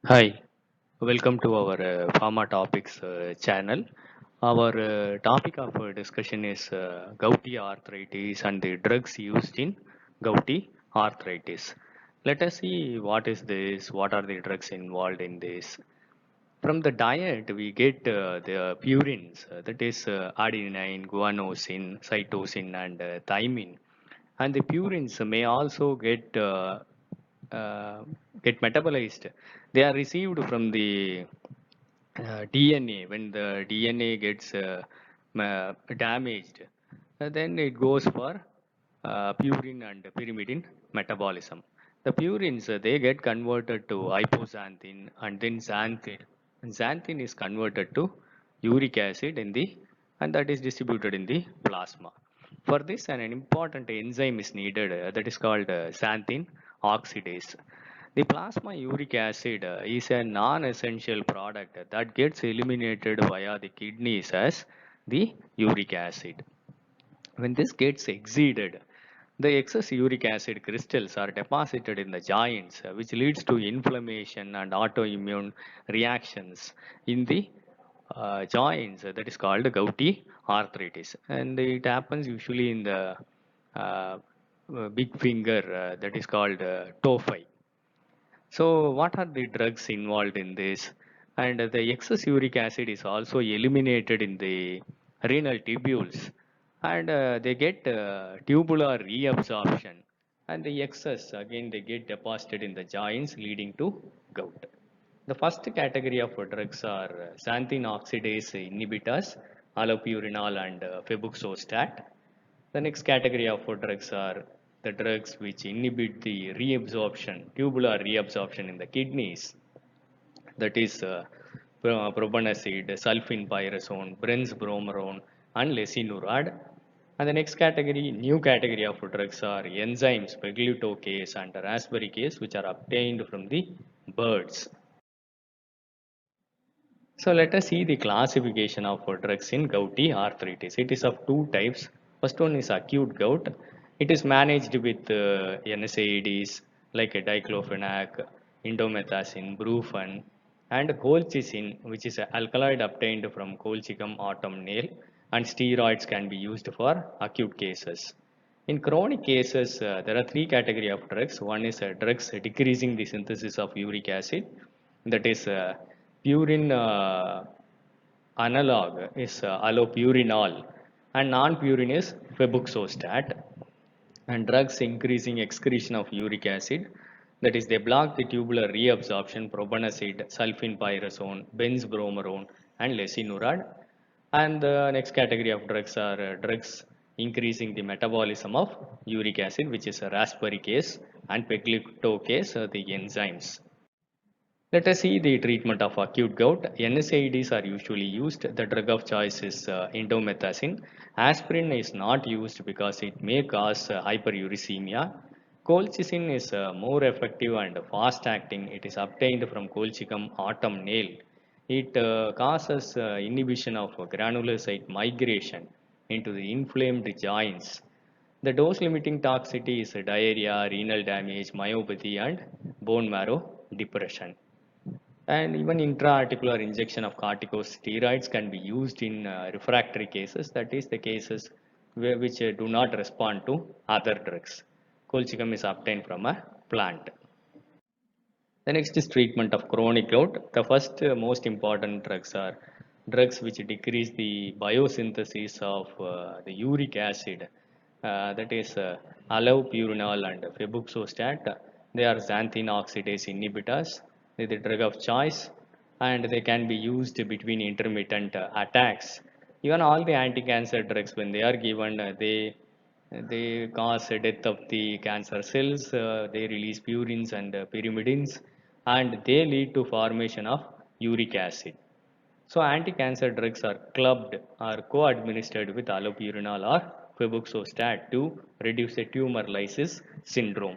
Hi, welcome to our Pharma Topics channel. Our topic of discussion is gouty arthritis and the drugs used in gouty arthritis. Let us see what is this, what are the drugs involved in this. From the diet, we get the purines, that is adenine, guanosine, cytosine, and thymine. And the purines may also uh, get metabolized. They are received from the DNA. When the DNA gets damaged, then it goes for purine and pyrimidine metabolism. The purines they get converted to hypoxanthine and then xanthine. And xanthine is converted to uric acid in the and that is distributed in the plasma. For this, an important enzyme is needed that is called xanthine oxidase. The plasma uric acid is a non-essential product that gets eliminated via the kidneys as the uric acid. When this gets exceeded, the excess uric acid crystals are deposited in the joints, which leads to inflammation and autoimmune reactions in the joints. That is called gouty arthritis, and it happens usually in the uh, big finger. That is called tophi. So, what are the drugs involved in this? And the excess uric acid is also eliminated in the renal tubules, and they get tubular reabsorption. And the excess again they get deposited in the joints, leading to gout. The first category of drugs are xanthine oxidase inhibitors, allopurinol and febuxostat. The next category of drugs are the drugs which inhibit the reabsorption, tubular reabsorption in the kidneys. That is propanacid, sulfenpyrazone, brenzbromorone, and lesinurad. And the next category, new category of drugs are enzymes, pegloticase and rasbericase, which are obtained from the birds. So let us see the classification of drugs in gouty arthritis. It is of two types. First one is acute gout. It is managed with NSAIDs like diclofenac, indomethacin, brufen, and colchicine, which is an alkaloid obtained from Colchicum autumnale, and steroids can be used for acute cases. In chronic cases, there are three category of drugs. One is drugs decreasing the synthesis of uric acid, that is purine analog is allopurinol, and non-purine is febuxostat. And drugs increasing excretion of uric acid, that is they block the tubular reabsorption, propanacid, sulfenpyrazone, benzbromorone, and lesinurad. And the next category of drugs are drugs increasing the metabolism of uric acid, which is a rasparicase and pegloticase, the enzymes. Let us see the treatment of acute gout. NSAIDs are usually used. The drug of choice is indomethacin. Aspirin is not used because it may cause hyperuricemia. Colchicine is more effective and fast acting. It is obtained from Colchicum autumnale. It causes inhibition of granulocyte migration into the inflamed joints. The dose limiting toxicity is diarrhea, renal damage, myopathy, and bone marrow depression. And even intra-articular injection of corticosteroids can be used in refractory cases, that is the cases which do not respond to other drugs. Colchicum is obtained from a plant. The next is treatment of chronic gout. The first most important drugs are drugs which decrease the biosynthesis of the uric acid, that is allopurinol and febuxostat. They are xanthine oxidase inhibitors. They are the drug of choice, and they can be used between intermittent attacks. Even all the anti-cancer drugs, when they are given, they cause a death of the cancer cells. They release purines and pyrimidines, and they lead to formation of uric acid. So anti-cancer drugs are clubbed or co-administered with allopurinol or febuxostat to reduce the tumor lysis syndrome.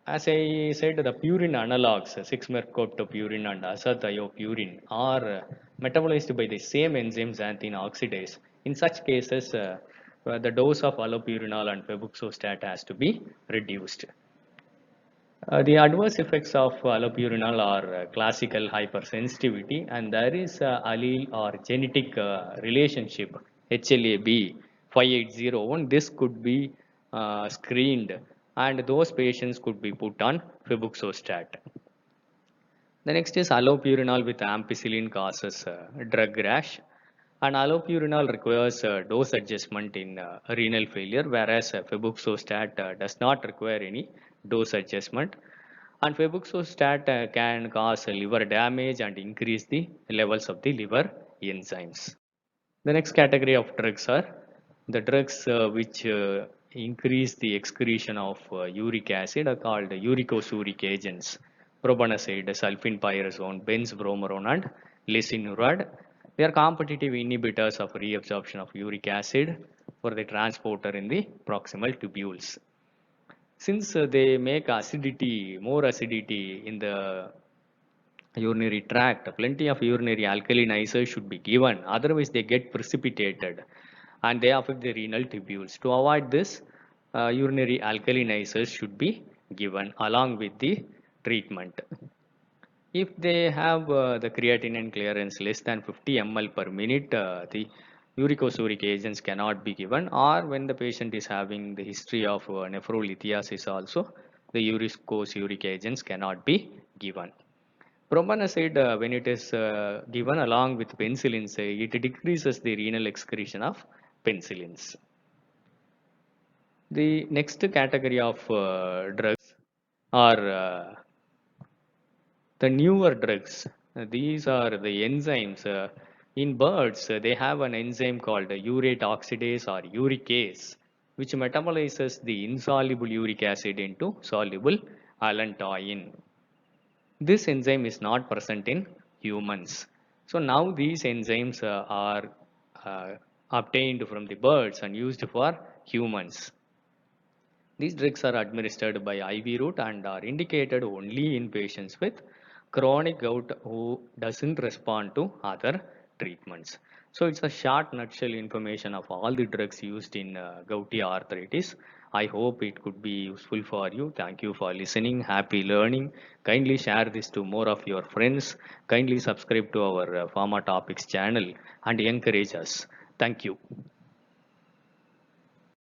As I said, the purine analogs, 6-mercaptopurine and azathioprine, are metabolized by the same enzyme xanthine oxidase. In such cases, the dose of allopurinol and febuxostat has to be reduced. The adverse effects of allopurinol are classical hypersensitivity, and there is a allele or genetic relationship HLA-B 5801. This could be screened, and those patients could be put on febuxostat. The next is allopurinol with ampicillin causes drug rash. And allopurinol requires dose adjustment in renal failure, whereas febuxostat does not require any dose adjustment. And febuxostat can cause liver damage and increase the levels of the liver enzymes. The next category of drugs are the drugs which increase the excretion of uric acid are called uricosuric agents. Propanacid, sulfenpyrazone, benzbromarone, and lesinurad. They are competitive inhibitors of reabsorption of uric acid for the transporter in the proximal tubules. Since they make acidity, more acidity in the urinary tract, plenty of urinary alkalinizers should be given, otherwise they get precipitated and they affect the renal tubules. To avoid this, urinary alkalinizers should be given along with the treatment. If they have the creatinine clearance less than 50 ml per minute, the uricosuric agents cannot be given, or when the patient is having the history of nephrolithiasis also, the uricosuric agents cannot be given. Propanacid, when it is given along with penicillins, it decreases the renal excretion of penicillins. The next category of drugs are the newer drugs. These are the enzymes. In birds, they have an enzyme called urate oxidase or uricase, which metabolizes the insoluble uric acid into soluble allantoin. This enzyme is not present in humans. So now these enzymes are obtained from the birds and used for humans. These drugs are administered by IV route and are indicated only in patients with chronic gout who doesn't respond to other treatments. So it's a short nutshell information of all the drugs used in gouty arthritis. I hope it could be useful for you. Thank you for listening. Happy learning. Kindly share this to more of your friends. Kindly subscribe to our Pharma Topics channel and encourage us. Thank you.